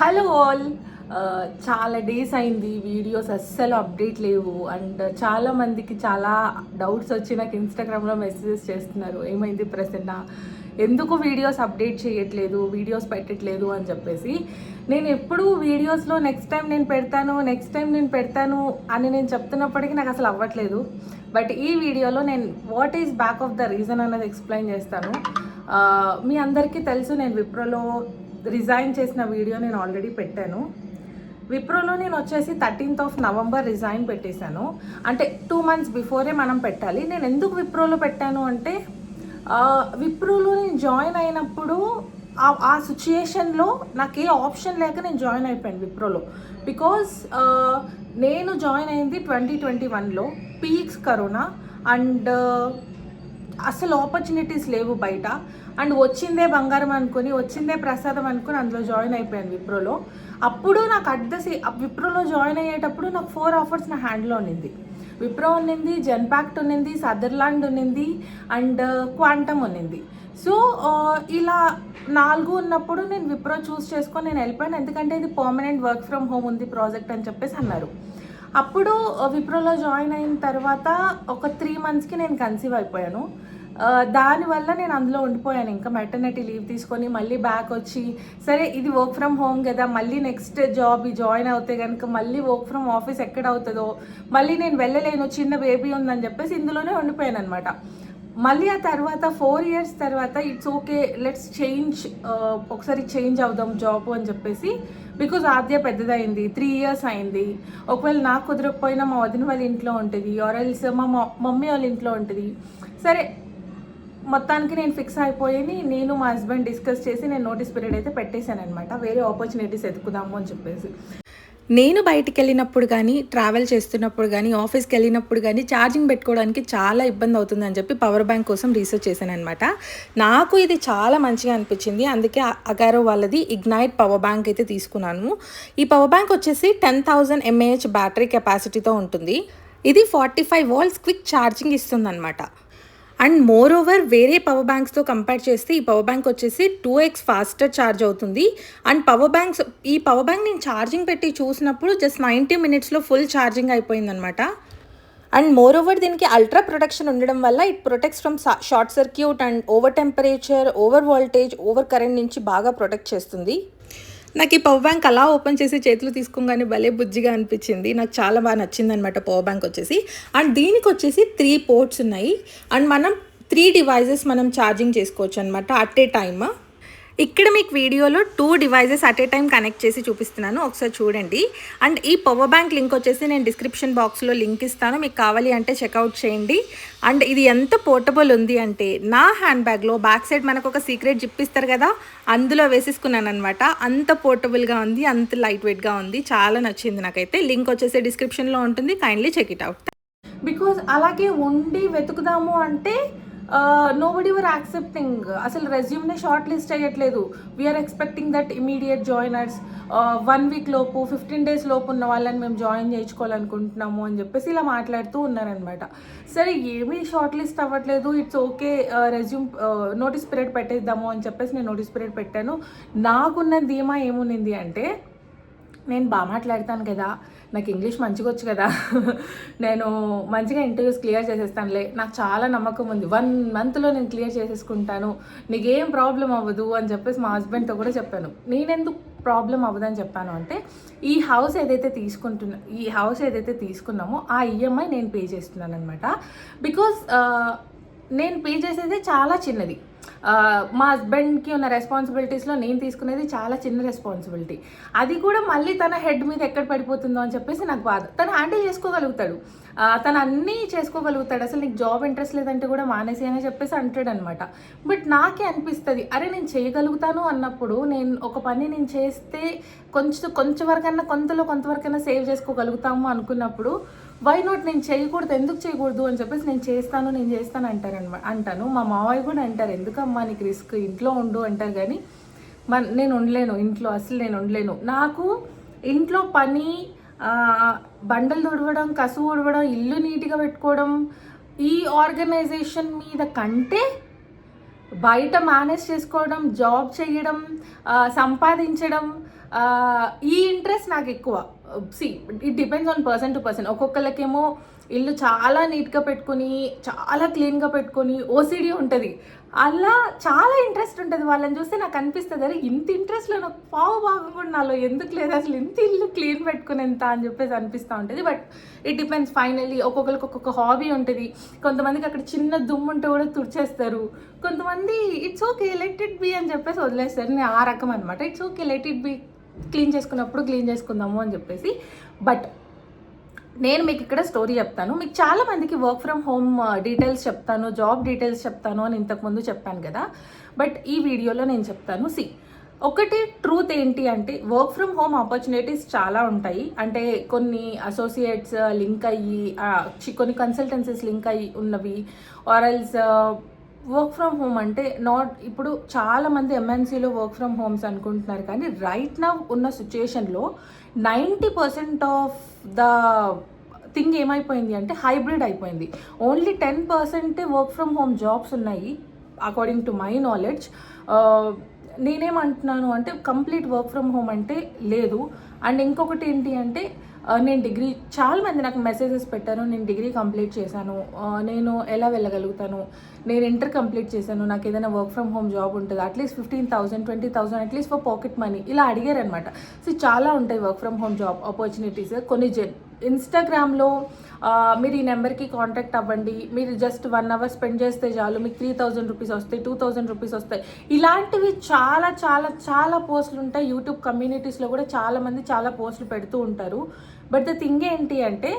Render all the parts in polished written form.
Hello all. చాలా days అయింది videos అస్సలు అప్డేట్ లేవు. అండ్ చాలామందికి చాలా డౌట్స్ వచ్చి నాకు ఇన్స్టాగ్రామ్లో మెసేజెస్ చేస్తున్నారు, ఏమైంది ప్రసన్న, ఎందుకు వీడియోస్ అప్డేట్ చేయట్లేదు, వీడియోస్ పెట్టట్లేదు అని చెప్పేసి. నేను ఎప్పుడూ వీడియోస్లో నెక్స్ట్ టైం నేను పెడతాను అని నేను చెప్తున్నప్పటికీ నాకు అసలు అవ్వట్లేదు. బట్ ఈ వీడియోలో నేను what is back of the reason అన్నది ఎక్స్ప్లెయిన్ చేస్తాను. మీ అందరికీ తెలుసు, నేను విప్రోలో రిజైన్ చేసిన వీడియో నేను ఆల్రెడీ పెట్టాను. విప్రోలో నేను వచ్చేసి 13th November రిజైన్ పెట్టేశాను. అంటే 2 months బిఫోరే మనం పెట్టాలి. నేను ఎందుకు విప్రోలో పెట్టాను అంటే, విప్రోలో నేను జాయిన్ అయినప్పుడు ఆ సిచ్యుయేషన్లో నాకు ఏ ఆప్షన్ లేక నేను జాయిన్ అయిపోయాను విప్రోలో. బికాజ్ నేను జాయిన్ అయింది 2021లో, పీక్స్ కరోనా, అండ్ అసలు ఆపర్చునిటీస్ లేవు బయట. అండ్ వచ్చిందే బంగారం అనుకుని, వచ్చిందే ప్రసాదం అనుకుని అందులో జాయిన్ అయిపోయాను విప్రోలో. అప్పుడు నాకు విప్రోలో జాయిన్ అయ్యేటప్పుడు నాకు 4 offers నా హ్యాండ్లో ఉన్నింది. విప్రో ఉన్నింది, జెన్పాక్ట్ ఉన్నింది, సదర్లాండ్ ఉన్నింది, అండ్ క్వాంటమ్ ఉన్నింది. సో ఇలా 4 ఉన్నప్పుడు నేను విప్రో చూస్ చేసుకొని నేను వెళ్ళిపోయాను. ఎందుకంటే ఇది పర్మనెంట్ వర్క్ ఫ్రమ్ హోమ్ ఉంది ప్రాజెక్ట్ అని చెప్పేసి అన్నారు. అప్పుడు విప్రోలో జాయిన్ అయిన తర్వాత ఒక 3 monthsకి నేను కన్సీవ్ అయిపోయాను. దానివల్ల నేను అందులో ఉండిపోయాను. ఇంకా మెటర్నిటీ లీవ్ తీసుకొని మళ్ళీ బ్యాక్ వచ్చి, సరే ఇది వర్క్ ఫ్రమ్ హోమ్ కదా, మళ్ళీ నెక్స్ట్ జాబ్ జాయిన్ అవుతే కనుక మళ్ళీ వర్క్ ఫ్రమ్ ఆఫీస్ ఎక్కడ అవుతుందో, మళ్ళీ నేను వెళ్ళలేను, చిన్న బేబీ ఉందని చెప్పేసి ఇందులోనే ఉండిపోయాను అనమాట. మళ్ళీ ఆ తర్వాత 4 years తర్వాత ఇట్స్ ఓకే, లెట్స్ చేంజ్, ఒకసారి చేంజ్ అవుదాం జాబ్ అని చెప్పేసి. బికాజ్ ఆద్య పెద్దదైంది, 3 years అయింది. ఒకవేళ నాకు కుదరకపోయినా మా వదిన వాళ్ళ ఇంట్లో ఉంటుంది, ఆర్ఎల్స్ మా మమ్మీ వాళ్ళ ఇంట్లో ఉంటుంది. సరే, మొత్తానికి నేను ఫిక్స్ అయిపోయి నేను మా హస్బెండ్ డిస్కస్ చేసి నేను నోటీస్ పీరియడ్ అయితే పెట్టేశాను అనమాట. వేరే ఆపర్చునిటీస్ ఎత్తుకుదాము అని చెప్పేసి. నేను బయటికి వెళ్ళినప్పుడు కానీ, ట్రావెల్ చేస్తున్నప్పుడు కానీ, ఆఫీస్కి వెళ్ళినప్పుడు కానీ ఛార్జింగ్ పెట్టుకోవడానికి చాలా ఇబ్బంది అవుతుందని చెప్పి పవర్ బ్యాంక్ కోసం రీసెర్చ్ చేశాను అనమాట. నాకు ఇది చాలా మంచిగా అనిపించింది. అందుకే అగారో వాళ్ళది ఇగ్నైట్ పవర్ బ్యాంక్ అయితే తీసుకున్నాను. ఈ పవర్ బ్యాంక్ వచ్చేసి 10,000 mAh బ్యాటరీ కెపాసిటీతో ఉంటుంది. ఇది 45 volts క్విక్ ఛార్జింగ్ ఇస్తుంది అనమాట. అండ్ మోర్ ఓవర్ వేరే పవర్ బ్యాంక్స్తో కంపేర్ చేస్తే ఈ పవర్ బ్యాంక్ వచ్చేసి 2x ఫాస్టర్ ఛార్జ్ అవుతుంది. అండ్ ఈ పవర్ బ్యాంక్ నేను ఛార్జింగ్ పెట్టి చూసినప్పుడు జస్ట్ 90 minutesలో ఫుల్ ఛార్జింగ్ అయిపోయిందనమాట. అండ్ మోర్ ఓవర్ దీనికి అల్ట్రా ప్రొటెక్షన్ ఉండడం వల్ల it protects from short circuit and over temperature, over voltage, over current నుంచి బాగా ప్రొటెక్ట్ చేస్తుంది. నాకు ఈ పవర్ బ్యాంక్ అలా ఓపెన్ చేసి చేతులు తీసుకోగానే భలే బుజ్జిగా అనిపించింది. నాకు చాలా బాగా నచ్చింది అనమాట పవర్ బ్యాంక్ వచ్చేసి. అండ్ దీనికి వచ్చేసి 3 ports ఉన్నాయి. అండ్ మనం 3 devices మనం ఛార్జింగ్ చేసుకోవచ్చు అనమాట అట్ ఏ టైమ్. ఇక్కడ మీకు వీడియోలో 2 devices at a time connect చేసి చూపిస్తున్నాను, ఒకసారి చూడండి. అండ్ ఈ పవర్ బ్యాంక్ లింక్ వచ్చేసి నేను డిస్క్రిప్షన్ బాక్స్లో లింక్ ఇస్తాను, మీకు కావాలి అంటే చెక్అవుట్ చేయండి. అండ్ ఇది ఎంత పోర్టబుల్ ఉంది అంటే, నా హ్యాండ్ బ్యాగ్లో బ్యాక్ సైడ్ మనకు ఒక సీక్రెట్ జిప్ ఇస్తారు కదా, అందులో వేసేసుకున్నాను అనమాట. అంత పోర్టబుల్గా ఉంది, అంత లైట్ వెయిట్గా ఉంది, చాలా నచ్చింది నాకైతే. లింక్ వచ్చేసి డిస్క్రిప్షన్లో ఉంటుంది, kindly check it out. Because అలాగే ఉండి వెతుకుదాము అంటే నోబడి వర్ యాక్సెప్టింగ్. అసలు రెజ్యూమ్నే షార్ట్ లిస్ట్ అయ్యట్లేదు. We are expecting that immediate joiners, 1 week లోపు, 15 days లోపు ఉన్న వాళ్ళని మేము జాయిన్ చేయించుకోవాలనుకుంటున్నాము అని చెప్పేసి ఇలా మాట్లాడుతూ ఉన్నారనమాట. సరే, ఏమీ షార్ట్ లిస్ట్ అవ్వట్లేదు, it's okay, resume notice period పెట్టేద్దాము అని చెప్పేసి నేను నోటీస్ పీరియడ్ పెట్టాను. నాకున్న ధీమా ఏముంది అంటే, నేను బాగా మాట్లాడతాను కదా, నాకు ఇంగ్లీష్ మంచిగా వచ్చు కదా, నేను మంచిగా ఇంటర్వ్యూస్ క్లియర్ చేసేస్తానులే, నాకు చాలా నమ్మకం ఉంది, 1 monthలో నేను క్లియర్ చేసేసుకుంటాను, నీకేం ప్రాబ్లం అవ్వదు అని చెప్పేసి మా హస్బెండ్తో కూడా చెప్పాను. నేనెందుకు ప్రాబ్లం అవ్వదని చెప్పాను అంటే, ఈ హౌస్ ఏదైతే తీసుకున్నామో ఆ ఈఎంఐ నేను పే చేస్తున్నాను అనమాట. బికాజ్ నేను పే చేసేది చాలా చిన్నది. మా హస్బెండ్కి ఉన్న రెస్పాన్సిబిలిటీస్లో నేను తీసుకునేది చాలా చిన్న రెస్పాన్సిబిలిటీ. అది కూడా మళ్ళీ తన హెడ్ మీద ఎక్కడ పడిపోతుందో అని చెప్పేసి నాకు బాధ. తను హ్యాండిల్ చేసుకోగలుగుతాడు, తను అన్నీ చేసుకోగలుగుతాడు, అసలు నీకు జాబ్ ఇంట్రెస్ట్ లేదంటే కూడా మానేసి అని చెప్పేసి అంటాడు అనమాట. బట్ నాకే అనిపిస్తుంది, అరే నేను చేయగలుగుతాను అన్నప్పుడు, నేను ఒక పని నేను చేస్తే కొంచెం వరకన్నా కొంతవరకైనా సేవ్ చేసుకోగలుగుతాము అనుకున్నప్పుడు, వై నాట్ నేను చేయకూడదు, ఎందుకు చేయకూడదు అని చెప్పేసి నేను చేస్తాను అంటాను. మా మావయ్య కూడా అంటారు, ఎందుకమ్మా నీకు రిస్క్, ఇంట్లో ఉండు అంటారు. కానీ నేను ఉండలేను ఇంట్లో, అసలు నేను ఉండలేను. నాకు ఇంట్లో పని, బండలు తుడవడం, కసువు తుడవడం, ఇల్లు నీట్గా పెట్టుకోవడం, ఈ ఆర్గనైజేషన్ మీద కంటే బయట మేనేజ్ చేసుకోవడం, జాబ్ చేయడం, సంపాదించడం, ఈ ఇంట్రెస్ట్ నాకు ఎక్కువ. It depends on person to person. ఒక్కొక్కరికేమో ఇల్లు చాలా నీట్గా పెట్టుకొని చాలా క్లీన్గా పెట్టుకొని ఓసిడి ఉంటుంది, అలా చాలా ఇంట్రెస్ట్ ఉంటుంది. వాళ్ళని చూస్తే నాకు అనిపిస్తుంది, అరే ఇంత ఇంట్రెస్ట్లో నాకు పావు భాగం కూడా నాలో ఎందుకు లేదు, అసలు ఇంత ఇల్లు క్లీన్ పెట్టుకుని ఎంత అని చెప్పేసి అనిపిస్తూ ఉంటుంది. But it depends. ఫైనల్లీ ఒక్కొక్కరికి ఒక్కొక్క హాబీ ఉంటుంది. కొంతమందికి అక్కడ చిన్న దుమ్ము ఉంటే కూడా తుడిచేస్తారు, కొంతమంది it's okay let it be అని చెప్పేసి వదిలేస్తారు. నేను ఆ రకం అనమాట. It's okay let it be, clean చేసుకున్నప్పుడు క్లీన్ చేసుకుందాము అని చెప్పేసి. బట్ నేను మీకు ఇక్కడ స్టోరీ చెప్తాను. మీకు చాలా మందికి వర్క్ ఫ్రమ్ హోమ్ డీటెయిల్స్ చెప్తాను, జాబ్ డీటెయిల్స్ చెప్తాను అని ఇంతకుముందు చెప్పాను కదా. బట్ ఈ వీడియోలో నేను చెప్తాను. ఒకటి ట్రూత్ ఏంటి అంటే, వర్క్ ఫ్రమ్ హోమ్ ఆపర్చునిటీస్ చాలా ఉంటాయి. అంటే కొన్ని అసోసియేట్స్ లింక్ అయ్యి, కొన్ని కన్సల్టెన్సీస్ లింక్ అయ్యి ఉన్నవి, ఆర్ఎల్స్ వర్క్ ఫ్రమ్ హోమ్ అంటే ఇప్పుడు చాలామంది ఎంఎన్సీలో వర్క్ ఫ్రమ్ హోమ్స్ అనుకుంటున్నారు, కానీ రైట్ నౌ ఉన్న సిచ్యుయేషన్లో 90% ఆఫ్ ద థింగ్ ఏమైపోయింది అంటే హైబ్రిడ్ అయిపోయింది. Only 10% work from home jobs ఉన్నాయి అకార్డింగ్ టు మై నాలెడ్జ్. నేనేమంటున్నాను అంటే కంప్లీట్ వర్క్ ఫ్రమ్ హోమ్ అంటే లేదు. అండ్ ఇంకొకటి ఏంటి అంటే, నేను డిగ్రీ, చాలామంది నాకు మెసేజెస్ పెట్టారు, నేను డిగ్రీ కంప్లీట్ చేశాను, నేను ఎలా వెళ్ళగలుగుతాను, నేను ఇంటర్ కంప్లీట్ చేశాను, నాకు ఏదైనా వర్క్ ఫ్రమ్ హోమ్ జాబ్ ఉంటుంది, at least 15,000 20,000 at least for pocket money, ఇలా అడిగారు అనమాట. చాలా ఉంటాయి work from home job opportunities. కొన్ని ఇన్స్టాగ్రామ్లో మీరు ఈ నెంబర్కి కాంటాక్ట్ అవ్వండి, మీరు జస్ట్ 1 hour స్పెండ్ చేస్తే చాలు, మీకు 3,000 రూపీస్ వస్తాయి, 2,000 రూపీస్ వస్తాయి, ఇలాంటివి చాలా చాలా చాలా పోస్టులు ఉంటాయి. యూట్యూబ్ కమ్యూనిటీస్లో కూడా చాలామంది చాలా పోస్టులు పెడుతూ ఉంటారు. బట్ ద థింగ్ ఏంటి అంటే,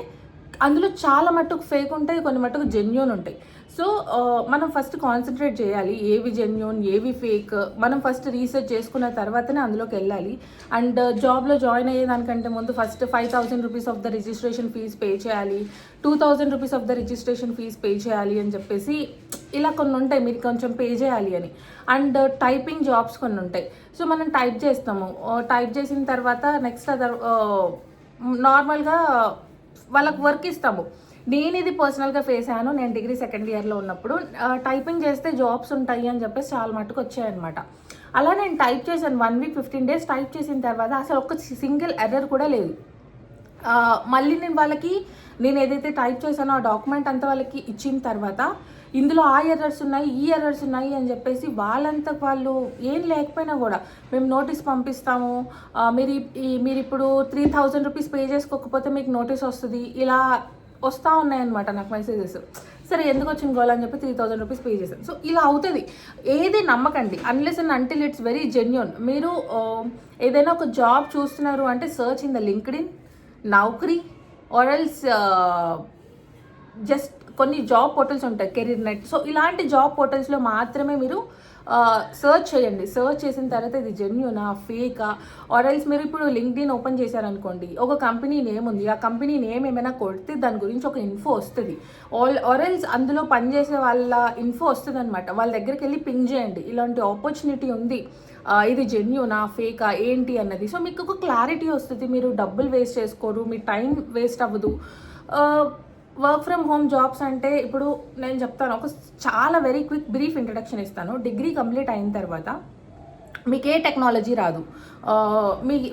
అందులో చాలా మట్టుకు ఫేక్ ఉంటాయి, కొన్ని మట్టుకు జెన్యూన్ ఉంటాయి. సో మనం ఫస్ట్ కాన్సన్ట్రేట్ చేయాలి, ఏవి జెన్యూన్ ఏవి ఫేక్, మనం ఫస్ట్ రీసెర్చ్ చేసుకున్న తర్వాతనే అందులోకి వెళ్ళాలి. అండ్ జాబ్లో జాయిన్ అయ్యేదానికంటే ముందు first 5,000 rupees of the registration fee pay చేయాలి, 2,000 rupees of the registration fee pay చేయాలి అని చెప్పేసి ఇలా కొన్ని ఉంటాయి, మీరు కొంచెం పే చేయాలి అని. అండ్ టైపింగ్ జాబ్స్ కొన్ని ఉంటాయి. సో మనం టైప్ చేస్తాము, టైప్ చేసిన తర్వాత నెక్స్ట్ నార్మల్గా వాళ్ళకు వర్క్ ఇస్తాము. నేను ఇది పర్సనల్గా ఫేస్ అయ్యాను. నేను డిగ్రీ సెకండ్ ఇయర్లో ఉన్నప్పుడు టైపింగ్ చేస్తే జాబ్స్ ఉంటాయి అని చెప్పేసి చాలా మట్టుకు వచ్చాయన్నమాట. అలా నేను టైప్ చేశాను 1 week 15 days టైప్ చేసిన తర్వాత అసలు ఒక సింగిల్ ఎర్రర్ కూడా లేదు. మళ్ళీ నేను ఏదైతే టైప్ చేశానో ఆ డాక్యుమెంట్ అంతా వాళ్ళకి ఇచ్చిన తర్వాత, ఇందులో ఆ ఎర్రర్స్ ఉన్నాయి, ఈ ఎర్రర్స్ ఉన్నాయి అని చెప్పేసి వాళ్ళంతా వాళ్ళు ఏం లేకపోయినా కూడా మేము నోటీస్ పంపిస్తాము, మీరు ఇప్పుడు 3,000 రూపీస్ పే చేసుకోకపోతే మీకు నోటీస్ వస్తుంది, ఇలా వస్తూ ఉన్నాయన్నమాట నాకు మెసేజెస్. సరే ఎందుకు వచ్చిన గోల్ అని చెప్పి 3,000 రూపీస్ పే చేశాను. సో ఇలా అవుతుంది. ఏది నమ్మకండి unless and until it's very genuine. మీరు ఏదైనా ఒక జాబ్ చూస్తున్నారు అంటే search in the LinkedIn, Naukri, or else just కొన్ని జాబ్ పోర్టల్స్ ఉంటాయి, కెరీర్ నెట్. సో ఇలాంటి జాబ్ పోర్టల్స్లో మాత్రమే మీరు సర్చ్ చేయండి. సర్చ్ చేసిన తర్వాత ఇది జెన్యూనా ఫేకా, ఆర్ ఎల్స్ మీరు ఇప్పుడు లింక్డ్ఇన్ ఓపెన్ చేశారనుకోండి, ఒక కంపెనీ నేమ్ ఉంది, ఆ కంపెనీ నేమ్ ఏమైనా కొడితే దాని గురించి ఒక ఇన్ఫో వస్తుంది, ఆర్ ఎల్స్ అందులో పనిచేసే వాళ్ళ ఇన్ఫో వస్తుంది అనమాట. వాళ్ళ దగ్గరికి వెళ్ళి పింగ్ చేయండి, ఇలాంటి ఆపర్చునిటీ ఉంది, ఇది జెన్యూనా ఫేకా ఏంటి అన్నది. సో మీకు ఒక క్లారిటీ వస్తుంది, మీరు డబ్బులు వేస్ట్ చేసుకోరు, మీ టైం వేస్ట్ అవ్వదు. వర్క్ ఫ్రమ్ హోమ్ జాబ్స్ అంటే ఇప్పుడు నేను చెప్తాను, ఒక చాలా వెరీ క్విక్ బ్రీఫ్ ఇంట్రడక్షన్ ఇస్తాను. డిగ్రీ కంప్లీట్ అయిన తర్వాత మీకు ఏ టెక్నాలజీ రాదు,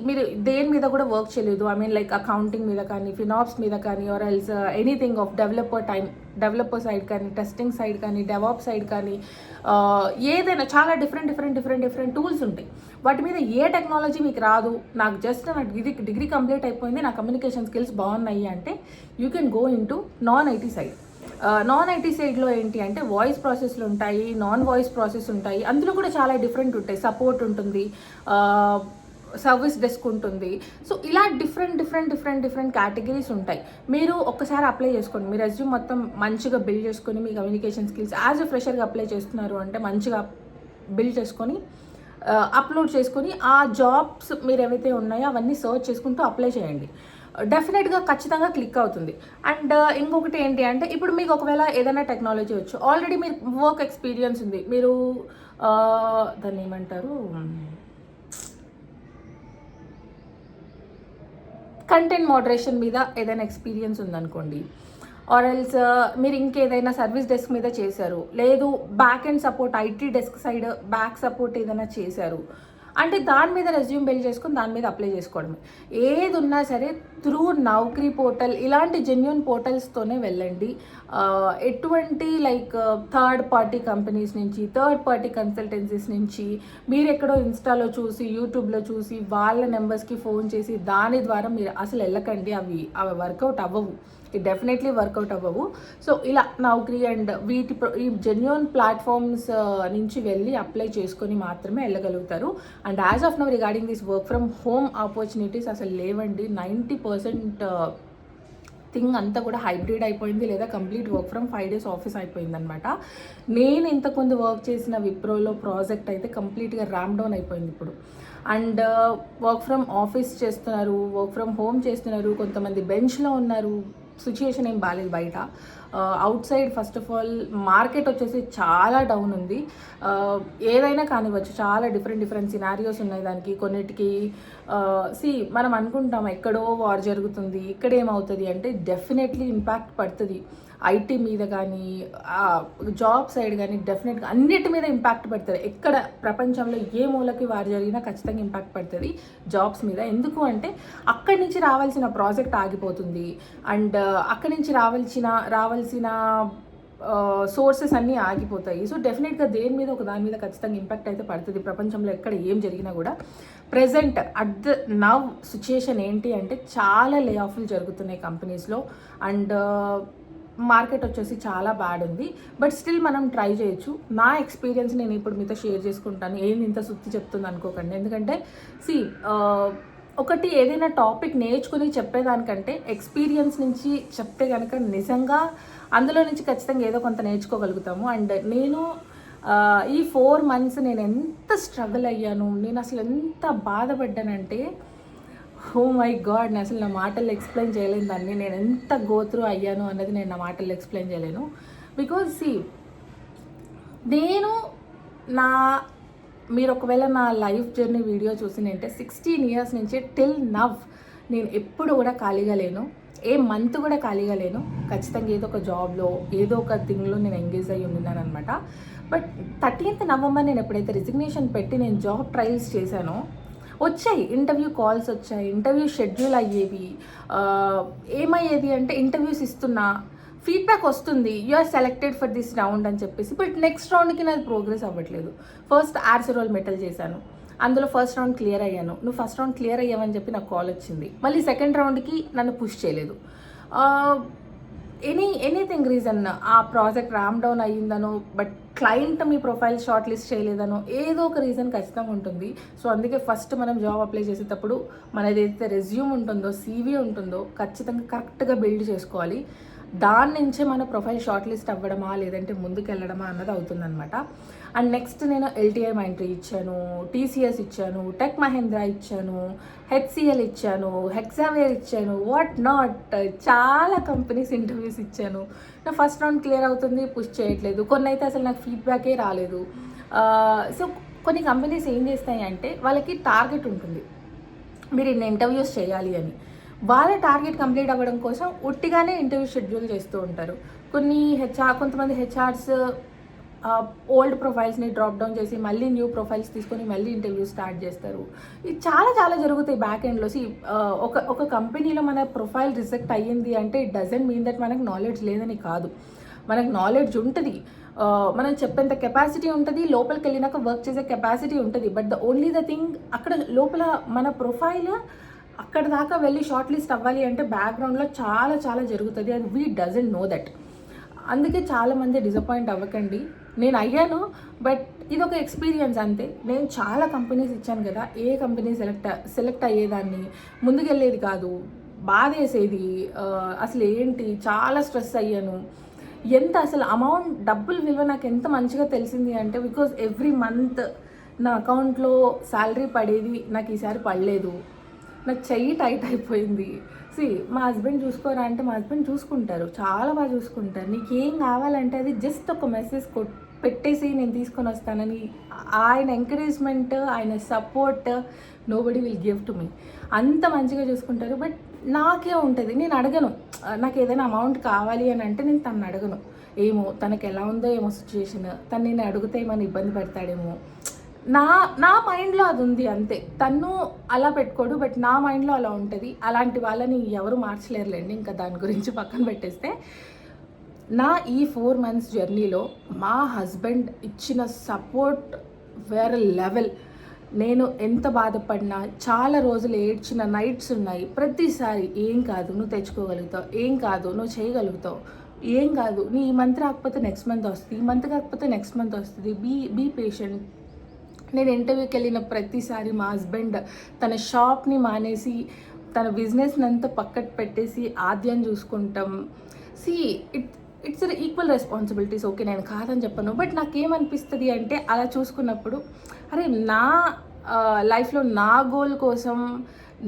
మీరు దేని మీద కూడా వర్క్ చేయలేదు, ఐ మీన్ లైక్ అకౌంటింగ్ మీద కానీ, ఫినాప్స్ మీద కానీ, or else anything of developer side కానీ, టెస్టింగ్ సైడ్ కానీ, డెవాప్ సైడ్ కానీ, ఏదైనా చాలా డిఫరెంట్ టూల్స్ ఉంటాయి. వాటి మీద ఏ టెక్నాలజీ మీకు రాదు, నాకు జస్ట్ నా డిగ్రీ కంప్లీట్ అయిపోయింది, నా కమ్యూనికేషన్ స్కిల్స్ బాగున్నాయి అంటే you can go in to non IT side. Non IT సైడ్లో ఏంటి అంటే వాయిస్ ప్రాసెస్లు ఉంటాయి, నాన్ వాయిస్ ప్రాసెస్ ఉంటాయి, అందులో కూడా చాలా డిఫరెంట్ ఉంటాయి. సపోర్ట్ ఉంటుంది, సర్వీస్ డెస్క్ ఉంటుంది. సో ఇలా డిఫరెంట్ కేటగిరీస్ ఉంటాయి. మీరు ఒక్కసారి అప్లై చేసుకోండి, మీ రెజ్యూమ్ మొత్తం మంచిగా బిల్డ్ చేసుకొని, మీ కమ్యూనికేషన్ స్కిల్స్ యాజ్ ఎ ఫ్రెషర్గా అప్లై చేస్తున్నారు అంటే మంచిగా బిల్డ్ చేసుకొని అప్లోడ్ చేసుకొని ఆ జాబ్స్ మీరు ఏవైతే ఉన్నాయో అవన్నీ సర్చ్ చేసుకుంటూ అప్లై చేయండి. డెఫినెట్గా ఖచ్చితంగా క్లిక్ అవుతుంది. అండ్ ఇంకొకటి ఏంటి అంటే, ఇప్పుడు మీకు ఒకవేళ ఏదైనా టెక్నాలజీ వచ్చు, ఆల్రెడీ మీరు వర్క్ ఎక్స్పీరియన్స్ ఉంది, మీరు దాన్ని ఏమంటారు, కంటెంట్ మోడరేషన్ మీద ఏదైనా ఎక్స్పీరియన్స్ ఉందనుకోండి, ఆర్ ఎల్స్ మీరు ఇంకేదైనా సర్వీస్ డెస్క్ మీద చేశారు, లేదు back and support IT desk side back support ఏదైనా చేశారు, అంటే దాని మీద రెజ్యూమ్ బిల్డ్ చేసుకొని దాని మీద అప్లై చేసుకోవడమే. ఏది ఉన్నా సరే త్రూ నౌకరీ పోర్టల్ ఇలాంటి జెన్యూన్ పోర్టల్స్తోనే వెళ్ళండి. ఎటువంటి లైక్ థర్డ్ పార్టీ కంపెనీస్ నుంచి, థర్డ్ పార్టీ కన్సల్టెన్సీస్ నుంచి మీరు ఎక్కడో ఇన్స్టాలో చూసి, యూట్యూబ్లో చూసి వాళ్ళ నెంబర్స్కి ఫోన్ చేసి దాని ద్వారా మీరు అసలు వెళ్ళకండి. అవి వర్కౌట్ అవ్వవు, ఇట్ డెఫినెట్లీ వర్కౌట్ అవ్వవు. సో ఇలా నౌకరీ అండ్ ఈ జెన్యూన్ ప్లాట్ఫామ్స్ నుంచి వెళ్ళి అప్లై చేసుకొని మాత్రమే వెళ్ళగలుగుతారు. And as of now regarding this work from home opportunities అసలు లేవండి. 90% థింగ్ అంతా కూడా హైబ్రిడ్ అయిపోయింది, లేదా complete work from 5 days office అయిపోయింది అనమాట. నేను ఇంతకుముందు వర్క్ చేసిన విప్రోలో ప్రాజెక్ట్ అయితే కంప్లీట్గా ర్యామ్ డౌన్ అయిపోయింది ఇప్పుడు. అండ్ వర్క్ ఫ్రమ్ ఆఫీస్ చేస్తున్నారు, వర్క్ ఫ్రమ్ హోమ్ చేస్తున్నారు, కొంతమంది బెంచ్లో ఉన్నారు. సిచ్యుయేషన్ ఏం బాగాలేదు బయట. Out side first of all market వచ్చేసి చాలా డౌన్ ఉంది. ఏదైనా కానివ్వచ్చు, చాలా డిఫరెంట్ సినారియోస్ ఉన్నాయి దానికి. కొన్నిటికి మనం అనుకుంటాం ఎక్కడో వార్ జరుగుతుంది, ఇక్కడ ఏమవుతుంది అంటే డెఫినెట్లీ ఇంపాక్ట్ పడుతుంది. ఐటీ మీద కానీ, జాబ్ సైడ్ కానీ డెఫినెట్గా అన్నిటి మీద ఇంపాక్ట్ పడుతుంది. ఎక్కడ ప్రపంచంలో ఏ మూలకి వారు జరిగినా ఖచ్చితంగా ఇంపాక్ట్ పడుతుంది జాబ్స్ మీద. ఎందుకు అంటే అక్కడి నుంచి రావాల్సిన ప్రాజెక్ట్ ఆగిపోతుంది, అండ్ అక్కడి నుంచి రావాల్సిన సోర్సెస్ అన్నీ ఆగిపోతాయి. సో డెఫినెట్గా దాని మీద ఖచ్చితంగా ఇంపాక్ట్ అయితే పడుతుంది. ప్రపంచంలో ఎక్కడ ఏం జరిగినా కూడా present at the now situation ఏంటి అంటే చాలా లే ఆఫ్లు జరుగుతున్నాయి కంపెనీస్లో. అండ్ మార్కెట్ వచ్చేసి చాలా బ్యాడ్ ఉంది. బట్ స్టిల్ మనం ట్రై చేయొచ్చు. నా ఎక్స్పీరియన్స్ నేను ఇప్పుడు మీతో షేర్ చేసుకుంటాను. ఏంది ఇంత సుత్తి చెప్తుంది అనుకోకండి. ఎందుకంటే ఒకటి ఏదైనా టాపిక్ నేర్చుకుని చెప్పేదానికంటే ఎక్స్పీరియన్స్ నుంచి చెప్తే కనుక నిజంగా అందులో నుంచి ఖచ్చితంగా ఏదో కొంత నేర్చుకోగలుగుతాము. అండ్ నేను ఈ 4 months నేను ఎంత స్ట్రగుల్ అయ్యాను, నేను అసలు ఎంత బాధపడ్డానంటే ఓ మై గాడ్, నేను అసలు నా మాటల్లో ఎక్స్ప్లెయిన్ చేయలేను దాన్ని. నేను ఎంత గోత్రూ అయ్యాను అన్నది నేను నా మాటల్లో ఎక్స్ప్లెయిన్ చేయలేను. బికాజ్ నేను మీరు ఒకవేళ నా లైఫ్ జర్నీ వీడియో చూసినంటే 16 years నుంచి టిల్ నవ్ నేను ఎప్పుడు కూడా ఖాళీగా లేను, ఏ మంత్ కూడా ఖాళీగా లేను. ఖచ్చితంగా ఏదో ఒక జాబ్లో ఏదో ఒక థింగ్లో నేను ఎంగేజ్ అయ్యి ఉన్నాను అనమాట. బట్ 13th November నేను ఎప్పుడైతే రిజిగ్నేషన్ పెట్టి నేను జాబ్ ట్రయల్స్ చేశానో వచ్చాయి, ఇంటర్వ్యూ కాల్స్ వచ్చాయి, ఇంటర్వ్యూ షెడ్యూల్ అయ్యేవి. ఏమయ్యేది అంటే ఇంటర్వ్యూస్ ఇస్తున్నా, ఫీడ్బ్యాక్ వస్తుంది, you are selected for this round అని చెప్పేసి. బట్ నెక్స్ట్ రౌండ్కి నాది ప్రోగ్రెస్ అవ్వట్లేదు. ఫస్ట్ ఆర్సిరోల్ మెటల్ చేశాను, అందులో ఫస్ట్ రౌండ్ క్లియర్ అయ్యాను. నువ్వు ఫస్ట్ రౌండ్ క్లియర్ అయ్యావని చెప్పి నాకు కాల్ వచ్చింది. మళ్ళీ సెకండ్ రౌండ్కి నన్ను పుష్ చేయలేదు. ఎనీథింగ్ రీజన్, ఆ ప్రాజెక్ట్ ర్యామ్ డౌన్ అయ్యిందనో, బట్ క్లయింట్ మీ ప్రొఫైల్ షార్ట్ లిస్ట్ చేయలేదనో, ఏదో ఒక రీజన్ ఖచ్చితంగా ఉంటుంది. సో అందుకే ఫస్ట్ మనం జాబ్ అప్లై చేసేటప్పుడు మనదైతే రెజ్యూమ్ ఉంటుందో, సీవీ ఉంటుందో ఖచ్చితంగా కరెక్ట్గా బిల్డ్ చేసుకోవాలి. దాని నుంచే మన ప్రొఫైల్ షార్ట్ లిస్ట్ అవ్వడమా లేదంటే ముందుకు వెళ్ళడమా అన్నది అవుతుందన్నమాట. అండ్ నెక్స్ట్ నేను ఎల్టీఐ మైంట్రీ ఇచ్చాను, టీసీఎస్ ఇచ్చాను, టెక్ మహేంద్ర ఇచ్చాను, హెచ్సిఎల్ ఇచ్చాను, హెక్సావేర్ ఇచ్చాను, వాట్ నాట్, చాలా కంపెనీస్ ఇంటర్వ్యూస్ ఇచ్చాను. నా ఫస్ట్ రౌండ్ క్లియర్ అవుతుంది, పుష్ చేయట్లేదు. కొన్ని అయితే అసలు నాకు ఫీడ్బ్యాకే రాలేదు. సో కొన్ని కంపెనీస్ ఏం చేస్తాయి అంటే వాళ్ళకి టార్గెట్ ఉంటుంది, మీరు ఇన్ని ఇంటర్వ్యూస్ చేయాలి అని. వాళ్ళ టార్గెట్ కంప్లీట్ అవ్వడం కోసం ఉట్టిగానే ఇంటర్వ్యూ షెడ్యూల్ చేస్తూ ఉంటారు. కొంతమంది హెచ్ఆర్స్ ఓల్డ్ ప్రొఫైల్స్ని డ్రాప్ డౌన్ చేసి మళ్ళీ న్యూ ప్రొఫైల్స్ తీసుకొని మళ్ళీ ఇంటర్వ్యూ స్టార్ట్ చేస్తారు. ఇది చాలా జరుగుతాయి బ్యాక్ ఎండ్లో. ఒక కంపెనీలో మన ప్రొఫైల్ రిజెక్ట్ అయ్యింది అంటే ఇట్ డజంట్ మీన్ దట్ మనకు నాలెడ్జ్ లేదని కాదు. మనకు నాలెడ్జ్ ఉంటుంది, మనం చెప్పేంత కెపాసిటీ ఉంటుంది, లోపలికి వెళ్ళినాక వర్క్ చేసే కెపాసిటీ ఉంటుంది. బట్ ఓన్లీ ద థింగ్ అక్కడ లోపల మన ప్రొఫైల్ అక్కడ దాకా వెళ్ళి షార్ట్ లిస్ట్ అవ్వాలి అంటే బ్యాక్గ్రౌండ్లో చాలా జరుగుతుంది. అది వీ డజంట్ నో దట్. అందుకే చాలామంది డిసప్పాయింట్ అవ్వకండి. నేను అయ్యాను, బట్ ఇది ఒక ఎక్స్పీరియన్స్ అంతే. నేను చాలా కంపెనీస్ ఇచ్చాను కదా, ఏ కంపెనీ సెలెక్ట్ అయ్యేదాన్ని, ముందుకెళ్ళేది కాదు, బాధ వేసేది. అసలు ఏంటి, చాలా స్ట్రెస్ అయ్యాను. ఎంత అసలు డబ్బుల విలువ నాకు ఎంత మంచిగా తెలిసింది అంటే, బికాజ్ ఎవ్రీ మంత్ నా అకౌంట్లో శాలరీ పడేది, నాకు ఈసారి పడలేదు. నాకు చెయ్యి టైట్ అయిపోయింది. మా హస్బెండ్ చూసుకోరా అంటే మా హస్బెండ్ చూసుకుంటారు, చాలా బాగా చూసుకుంటారు. నీకేం కావాలంటే అది జస్ట్ ఒక మెసేజ్ పెట్టేసి నేను తీసుకొని వస్తానని. ఆయన ఎంకరేజ్మెంట్, ఆయన support nobody will give to me. అంత మంచిగా చూసుకుంటారు. బట్ నాకే ఉంటుంది, నేను అడగను. నాకు ఏదైనా అమౌంట్ కావాలి అని అంటే నేను తను అడగను. ఏమో తనకు ఎలా ఉందో ఏమో సిచ్యుయేషన్, తను నేను అడిగితే ఏమైనా ఇబ్బంది పెడతాడేమో, నా నా మైండ్లో అది ఉంది అంతే. తను అలా పెట్టుకోడు, బట్ నా మైండ్లో అలా ఉంటుంది. అలాంటి వాళ్ళని ఎవరు మార్చలేరులేండి, ఇంకా దాని గురించి పక్కన పెట్టేస్తే. నా ఈ 4 months జర్నీలో మా హస్బెండ్ ఇచ్చిన సపోర్ట్ వేరే లెవెల్. నేను ఎంత బాధపడినా, చాలా రోజులు ఏడ్చిన నైట్స్ ఉన్నాయి. ప్రతిసారి ఏం కాదు, నువ్వు తెచ్చుకోగలుగుతావు, ఏం కాదు నువ్వు చేయగలుగుతావు, ఏం కాదు నీ ఈ మంత్ రాకపోతే నెక్స్ట్ మంత్ వస్తుంది, ఈ మంత్ కాకపోతే నెక్స్ట్ మంత్ వస్తుంది, బీ పేషెంట్. నేను ఇంటర్వ్యూకి వెళ్ళిన ప్రతిసారి మా హస్బెండ్ తన షాప్ని మానేసి తన బిజినెస్ని అంతా పక్కకు పెట్టేసి ఆద్యాన్ని చూసుకుంటాం. See it's equal responsibilities. Okay, నేను కాదని చెప్పను, బట్ నాకేమనిపిస్తుంది అంటే అలా చూసుకున్నప్పుడు అరే నా లైఫ్లో నా గోల్ కోసం,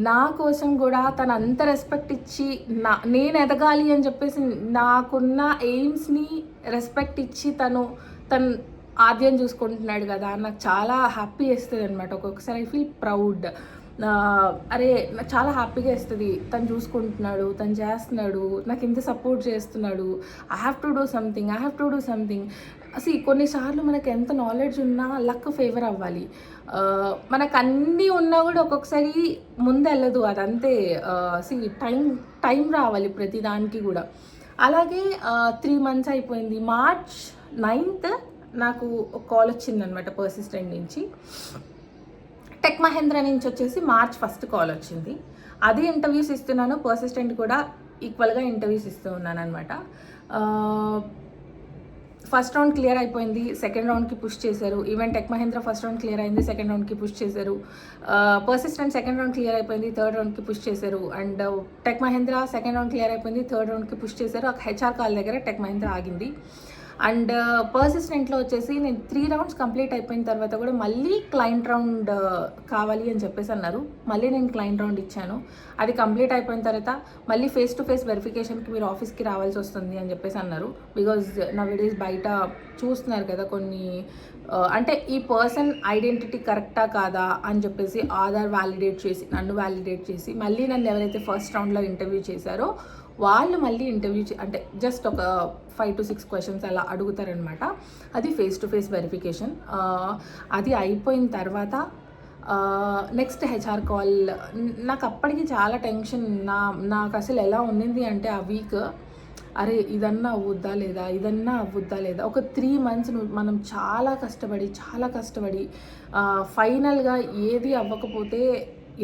నా కోసం కూడా తను అంత రెస్పెక్ట్ ఇచ్చి నేను ఎదగాలి అని చెప్పేసి నాకున్న ఎయిమ్స్ని రెస్పెక్ట్ ఇచ్చి తను ఆద్యం చూసుకుంటున్నాడు కదా, నాకు చాలా హ్యాపీ వేస్తుంది అనమాట. ఒక్కొక్కసారి ఐ ఫీల్ ప్రౌడ్. అరే నాకు చాలా హ్యాపీగా వేస్తుంది, తను చూసుకుంటున్నాడు, తను చేస్తున్నాడు, నాకు ఇంత సపోర్ట్ చేస్తున్నాడు. I have to do something. అసలు కొన్నిసార్లు మనకు ఎంత నాలెడ్జ్ ఉన్నా లక్ ఫేవర్ అవ్వాలి. మనకు అన్నీ ఉన్నా కూడా ఒక్కొక్కసారి ముందు వెళ్ళదు, అదంతే. టైం రావాలి ప్రతి దానికి కూడా. అలాగే 3 months అయిపోయింది. March 9th నాకు ఒక కాల్ వచ్చిందనమాట పర్సిస్టెంట్ నుంచి. టెక్ మహేంద్ర నుంచి వచ్చేసి March 1st కాల్ వచ్చింది. అది ఇంటర్వ్యూస్ ఇస్తున్నాను, పర్సిస్టెంట్ కూడా ఈక్వల్గా ఇంటర్వ్యూస్ ఇస్తూ ఉన్నాను అనమాట. ఫస్ట్ రౌండ్ క్లియర్ అయిపోయింది, సెకండ్ రౌండ్కి పుష్ చేశారు. Even Tech Mahindra first round clear అయింది, సెకండ్ రౌండ్కి పుష్ చేశారు. పర్సిస్టెంట్ సెకండ్ రౌండ్ క్లియర్ అయిపోయింది, థర్డ్ రౌండ్కి పుష్ చేశారు. And Tech Mahindra second round clear అయిపోయింది, థర్డ్ రౌండ్కి పుష్ చేశారు. హెచ్ఆర్ కాల్ దగ్గర టెక్ మహేంద్ర ఆగింది. అండ్ పర్సిస్టెంట్లో వచ్చేసి నేను 3 rounds కంప్లీట్ అయిపోయిన తర్వాత కూడా మళ్ళీ క్లయింట్ రౌండ్ కావాలి అని చెప్పేసి అన్నారు. మళ్ళీ నేను క్లయింట్ రౌండ్ ఇచ్చాను. అది కంప్లీట్ అయిపోయిన తర్వాత మళ్ళీ ఫేస్ టు ఫేస్ వెరిఫికేషన్కి మీరు ఆఫీస్కి రావాల్సి వస్తుంది అని చెప్పేసి అన్నారు. బికాజ్ నౌడేస్ బయట చూస్తున్నారు కదా కొన్ని, అంటే ఈ పర్సన్ ఐడెంటిటీ కరెక్టా కాదా అని చెప్పేసి ఆధార్ వ్యాలిడేట్ చేసి, నన్ను వ్యాలిడేట్ చేసి, మళ్ళీ నన్ను ఎవరైతే ఫస్ట్ రౌండ్లో ఇంటర్వ్యూ చేశారో వాళ్ళు మళ్ళీ ఇంటర్వ్యూ అంటే జస్ట్ ఒక 5 to 6 questions అలా అడుగుతారనమాట. అది ఫేస్ టు ఫేస్ వెరిఫికేషన్. అది అయిపోయిన తర్వాత నెక్స్ట్ హెచ్ఆర్ కాల్. నాకు అప్పటికి చాలా టెన్షన్. నాకు అసలు ఎలా ఉండింది అంటే ఆ వీక్, అరే ఇదన్నా అవ్వుద్దా లేదా. ఒక 3 months మనం చాలా కష్టపడి ఫైనల్గా ఏది అవ్వకపోతే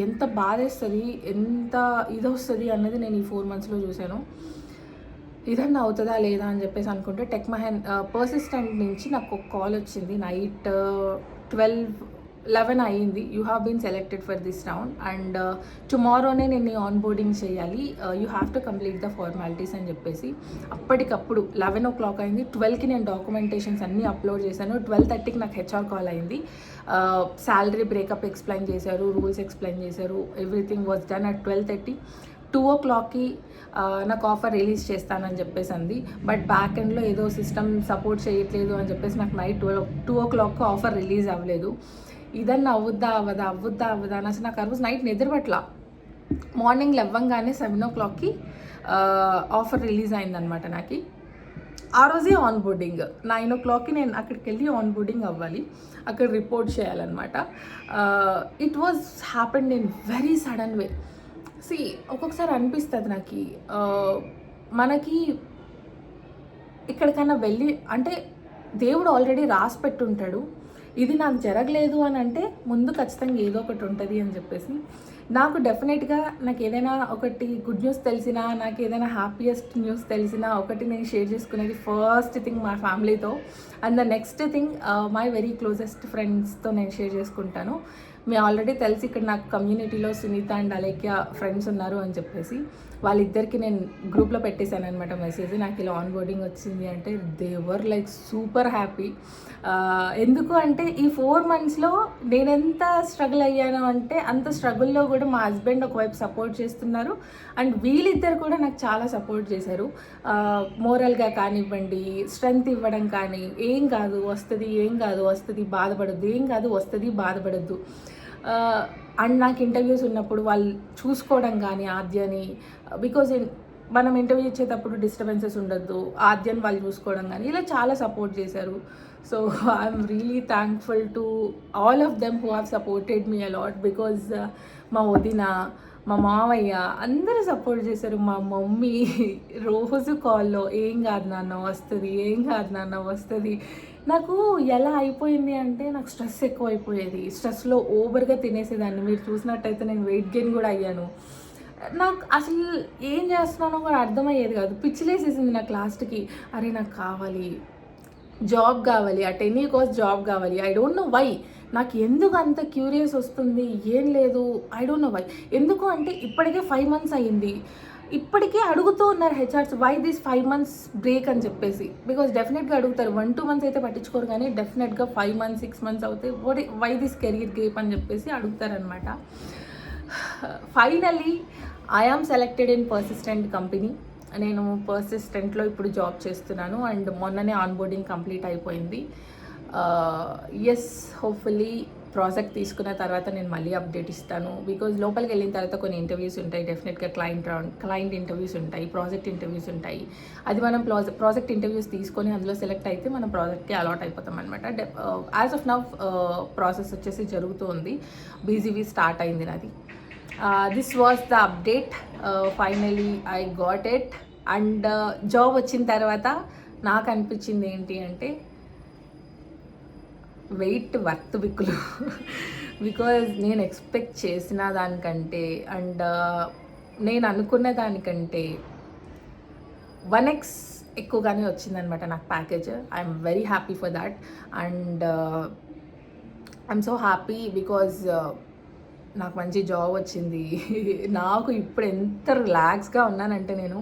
ఎంత బాధేస్తుంది, ఎంత ఇదొస్తుంది అన్నది నేను ఈ 4 monthsలో చూశాను. ఇదన్నా అవుతుందా లేదా అని చెప్పేసి అనుకుంటే పర్సిస్టెంట్ నుంచి నాకు ఒక కాల్ వచ్చింది. నైట్ 11 అయ్యింది. You have been selected for this round and టుమారోనే నేను ఆన్బోర్డింగ్ చేయాలి, you have to complete the formalities అని చెప్పేసి అప్పటికప్పుడు 11 o'clock అయింది. 12కి నేను డాక్యుమెంటేషన్స్ అన్నీ అప్లోడ్ చేశాను. 12:30కి నాకు హెచ్ఆర్ కాల్ అయింది. శాలరీ బ్రేకప్ ఎక్స్ప్లెయిన్ చేశారు, రూల్స్ ఎక్స్ప్లెయిన్ చేశారు. Everything was done at 12:30. 2 o'clockకి నాకు ఆఫర్ రిలీజ్ చేస్తానని చెప్పేసి అంది. బట్ బ్యాక్ ఎండ్లో ఏదో సిస్టమ్ సపోర్ట్ చేయట్లేదు అని చెప్పేసి నాకు నైట్ 2 o'clock ఆఫర్ రిలీజ్ అవ్వలేదు. ఇదన్నా అవ్వద్దా అని అసలు నాకు ఆ రోజు నైట్ నిద్రపట్ల. మార్నింగ్ లేవగానే 7 o'clockకి ఆఫర్ రిలీజ్ అయిందనమాట నాకు. ఆ రోజే ఆన్బోర్డింగ్. 9 o'clockకి నేను అక్కడికి వెళ్ళి ఆన్బోర్డింగ్ అవ్వాలి, అక్కడ రిపోర్ట్ చేయాలన్నమాట. It was happened in very sudden way. ఒక్కొక్కసారి అనిపిస్తుంది నాకు, మనకి ఎక్కడికైనా వెళ్ళి అంటే దేవుడు ఆల్రెడీ రాసి పెట్టుంటాడు, ఇది నాకు జరగలేదు అని అంటే ముందు ఖచ్చితంగా ఏదో ఒకటి ఉంటుంది అని చెప్పేసి. నాకు డెఫినెట్గా నాకు ఏదైనా ఒకటి గుడ్ న్యూస్ తెలిసినా, నాకు ఏదైనా హ్యాపీయెస్ట్ న్యూస్ తెలిసినా ఒకటి నేను షేర్ చేసుకునేది ఫస్ట్ థింగ్ మా ఫ్యామిలీతో, and the next thing my very closest ఫ్రెండ్స్తో నేను షేర్ చేసుకుంటాను. మీ ఆల్రెడీ తెలిసి ఇక్కడ నాకు కమ్యూనిటీలో సునీత అండ్ అలేఖ్య ఫ్రెండ్స్ ఉన్నారు అని చెప్పేసి వాళ్ళిద్దరికి నేను గ్రూప్లో పెట్టేశాను అనమాట మెసేజ్. నాకు ఇలా ఆన్బోర్డింగ్ వచ్చింది అంటే they were like super happy. ఎందుకు అంటే ఈ 4 monthsలో నేను ఎంత స్ట్రగుల్ అయ్యాను అంటే అంత స్ట్రగుల్లో కూడా మా హస్బెండ్ ఒకవైపు సపోర్ట్ చేస్తున్నారు అండ్ వీళ్ళిద్దరు కూడా నాకు చాలా సపోర్ట్ చేశారు. మోరల్గా కానివ్వండి, స్ట్రెంగ్త్ ఇవ్వడం కానీ, ఏం కాదు వస్తుంది బాధపడద్దు. అండ్ నాకు ఇంటర్వ్యూస్ ఉన్నప్పుడు వాళ్ళు చూసుకోవడం కానీ ఆద్యని, బికాజ్ మనం ఇంటర్వ్యూ ఇచ్చేటప్పుడు డిస్టర్బెన్సెస్ ఉండొద్దు, ఆద్యని వాళ్ళు చూసుకోవడం కానీ ఇలా చాలా సపోర్ట్ చేశారు. So I'm really thankful to all of them who have supported me a lot because మా వదిన, మా మామయ్య అందరూ సపోర్ట్ చేశారు. మా మమ్మీ రోజు కాల్లో ఏం కాదు నాన్న వస్తుంది, ఏం కాదు నాన్న వస్తుంది. నాకు ఎలా అయిపోయింది అంటే నాకు స్ట్రెస్ ఎక్కువ అయిపోయేది. స్ట్రెస్లో ఓవర్గా తినేసేదాన్ని. మీరు చూసినట్టయితే నేను వెయిట్ గెయిన్ కూడా అయ్యాను. నాకు అసలు ఏం చేస్తున్నానో కూడా అర్థమయ్యేది కాదు. పిచ్చిలేసేసింది నాకు లాస్ట్కి. అరే నాకు కావాలి, జాబ్ కావాలి, అట్ ఎనీ కాస్ట్ జాబ్ కావాలి. I don't know why. నాకు ఎందుకు అంత క్యూరియస్ వస్తుంది, ఏం లేదు, ఐ డోంట్ నో వై. ఎందుకు అంటే ఇప్పటికే 5 months అయ్యింది. ఇప్పటికే అడుగుతూ ఉన్నారు HRs, why this 5 months break అని చెప్పేసి. బికాజ్ డెఫినెట్గా అడుగుతారు. 1-2 months అయితే పట్టించుకోరు, కానీ డెఫినెట్గా 5 months 6 months అవుతాయి. వై దిస్ కెరీర్ గ్రేప్ అని చెప్పేసి అడుగుతారనమాట. Finally I am selected in Persistent company. నేను పర్సిస్టెంట్లో ఇప్పుడు జాబ్ చేస్తున్నాను అండ్ మొన్ననే ఆన్బోర్డింగ్ కంప్లీట్ అయిపోయింది. ఎస్, హోప్ఫుల్లీ ప్రాజెక్ట్ తీసుకున్న తర్వాత నేను మళ్ళీ అప్డేట్ ఇస్తాను. బికాజ్ లోపలికి వెళ్ళిన తర్వాత కొన్ని ఇంటర్వ్యూస్ ఉంటాయి. డెఫినెట్గా క్లయింట్ ఇంటర్వ్యూస్ ఉంటాయి, ప్రాజెక్ట్ ఇంటర్వ్యూస్ ఉంటాయి. అది మనం ప్రాజెక్ట్ ఇంటర్వ్యూస్ తీసుకొని అందులో సెలెక్ట్ అయితే మనం ప్రాజెక్ట్కి అలాట్ అయిపోతాం అనమాట. యాజ్ ఆఫ్ నౌ ప్రాసెస్ వచ్చేసి జరుగుతూ ఉంది. బీజీవీ స్టార్ట్ అయింది నాది. This was the update. Finally I got it. And job వచ్చిన తర్వాత నాకు అనిపించింది ఏంటి అంటే వెయిట్ వర్త్ బిక్కులు. బికాజ్ నేను ఎక్స్పెక్ట్ చేసిన దానికంటే అండ్ నేను అనుకున్న దానికంటే 1x ఎక్కువగానే వచ్చిందనమాట నాకు package. I'm very happy for that. And I'm so happy because నాకు మంచి జాబ్ వచ్చింది. నాకు ఇప్పుడు ఎంత రిలాక్స్గా ఉన్నానంటే నేను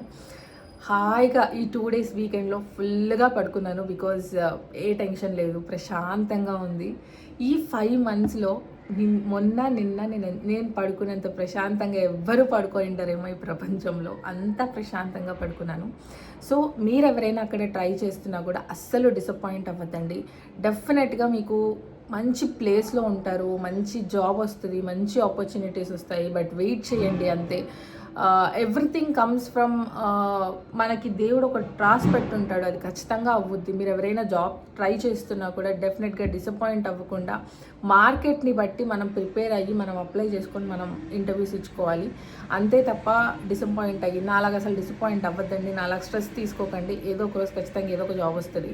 హాయిగా ఈ 2 days వీకెండ్లో ఫుల్గా పడుకున్నాను. బికాజ్ ఏ టెన్షన్ లేదు, ప్రశాంతంగా ఉంది. ఈ 5 monthsలో నిన్న నేను పడుకున్నంత ప్రశాంతంగా ఎవ్వరూ పడుకోనింటారేమో ఈ ప్రపంచంలో. అంత ప్రశాంతంగా పడుకున్నాను. సో మీరు ఎవరైనా అక్కడ ట్రై చేస్తున్నా కూడా అస్సలు డిసప్పాయింట్ అవ్వద్దండి. డెఫినెట్గా మీకు మంచి ప్లేస్లో ఉంటారు, మంచి జాబ్ వస్తుంది, మంచి ఆపర్చునిటీస్ వస్తాయి. బట్ వెయిట్ చేయండి అంతే. ఎవ్రీథింగ్ కమ్స్ ఫ్రమ్ మనకి దేవుడు ఒక ట్రాస్ పెట్టుంటాడు, అది ఖచ్చితంగా అవ్వుద్ది. మీరు ఎవరైనా జాబ్ ట్రై చేస్తున్నా కూడా డెఫినెట్గా డిసప్పాయింట్ అవ్వకుండా మార్కెట్ని బట్టి మనం ప్రిపేర్ అయ్యి మనం అప్లై చేసుకొని మనం ఇంటర్వ్యూస్ ఇచ్చుకోవాలి. అంతే తప్ప డిసప్పాయింట్ అయ్యి నాలాగా అసలు డిసప్పాయింట్ అవ్వద్దండి. నాలాగా స్ట్రెస్ తీసుకోకండి. ఏదో ఒక రోజు ఖచ్చితంగా ఏదో ఒక జాబ్ వస్తుంది.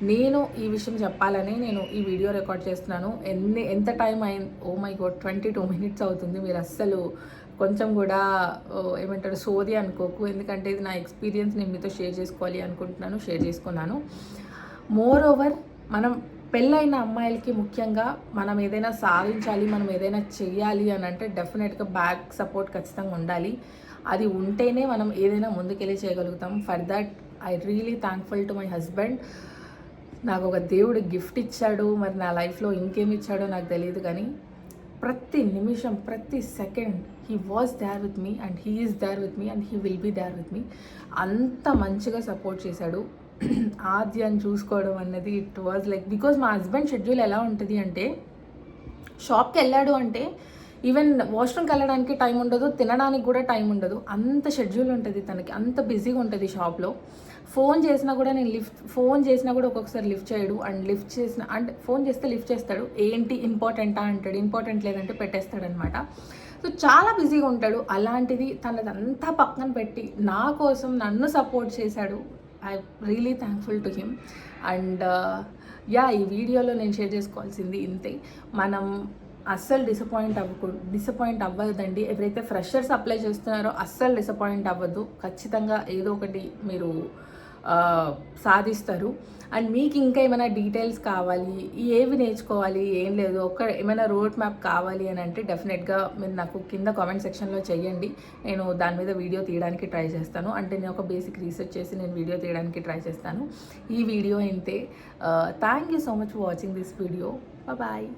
నేను ఈ విషయం చెప్పాలని నేను ఈ వీడియో రికార్డ్ చేస్తున్నాను. ఎంత టైం అయింది, ఓ మై గాడ్ 22 minutes అవుతుంది. మీరు అస్సలు కొంచెం కూడా ఏమంటారు సోది అనుకోకు. ఎందుకంటే ఇది నా ఎక్స్పీరియన్స్ నేను మీతో షేర్ చేసుకోవాలి అనుకుంటున్నాను, షేర్ చేసుకున్నాను. మోర్ ఓవర్ మనం పెళ్ళైన అమ్మాయిలకి ముఖ్యంగా మనం ఏదైనా సాధించాలి, మనం ఏదైనా చెయ్యాలి అని అంటే డెఫినెట్గా బ్యాక్ సపోర్ట్ ఖచ్చితంగా ఉండాలి. అది ఉంటేనే మనం ఏదైనా ముందుకెళ్ళి చేయగలుగుతాం. For that I really thankful to my husband. నాకు ఒక దేవుడు గిఫ్ట్ ఇచ్చాడు. మరి నా లైఫ్లో ఇంకేమి ఇచ్చాడో నాకు తెలియదు, కానీ ప్రతి నిమిషం ప్రతి second he was there with me and he is there with me and he will be there with me. అంత మంచిగా సపోర్ట్ చేశాడు. ఆద్యాన్ని చూసుకోవడం అన్నది ఇట్ వాజ్ లైక్, బికాజ్ మా హస్బెండ్ షెడ్యూల్ ఎలా ఉంటుంది అంటే షాప్కి వెళ్ళాడు అంటే ఈవెన్ వాష్రూమ్కి వెళ్ళడానికి టైం ఉండదు, తినడానికి కూడా టైం ఉండదు. అంత షెడ్యూల్ ఉంటుంది తనకి, అంత బిజీగా ఉంటుంది షాప్లో. ఫోన్ చేసినా కూడా ఫోన్ చేసినా కూడా ఒక్కొక్కసారి లిఫ్ట్ చేయడు. అండ్ లిఫ్ట్ చేసిన అంటే ఫోన్ చేస్తే లిఫ్ట్ చేస్తాడు, ఏంటి ఇంపార్టెంటా అంటాడు, ఇంపార్టెంట్ లేదంటే పెట్టేస్తాడనమాట. సో చాలా బిజీగా ఉంటాడు. అలాంటిది తనదంతా పక్కన పెట్టి నా కోసం నన్ను సపోర్ట్ చేశాడు. I really thankful to him. And ఈ వీడియోలో నేను షేర్ చేసుకోవాల్సింది ఇంతే. మనం అస్సలు డిసప్పాయింట్ అవ్వదండి. ఎవరైతే ఫ్రెషర్స్ అప్లై చేస్తున్నారో అస్సలు డిసప్పాయింట్ అవ్వద్దు. ఖచ్చితంగా ఏదో ఒకటి మీరు సాధిస్తారు. అండ్ మీకు ఇంకా ఏమైనా డీటెయిల్స్ కావాలి, ఏవి నేర్చుకోవాలి, ఏం లేదు, ఏమైనా రోడ్ మ్యాప్ కావాలి అని అంటే డెఫినెట్గా మీరు నాకు కింద కామెంట్ సెక్షన్లో చెయ్యండి. నేను దాని మీద వీడియో తీయడానికి ట్రై చేస్తాను. అంటే నేను ఒక బేసిక్ రీసెర్చ్ చేసి నేను వీడియో తీయడానికి ట్రై చేస్తాను. ఈ వీడియో ఇంతే. Thank you so much for watching this video. Bye.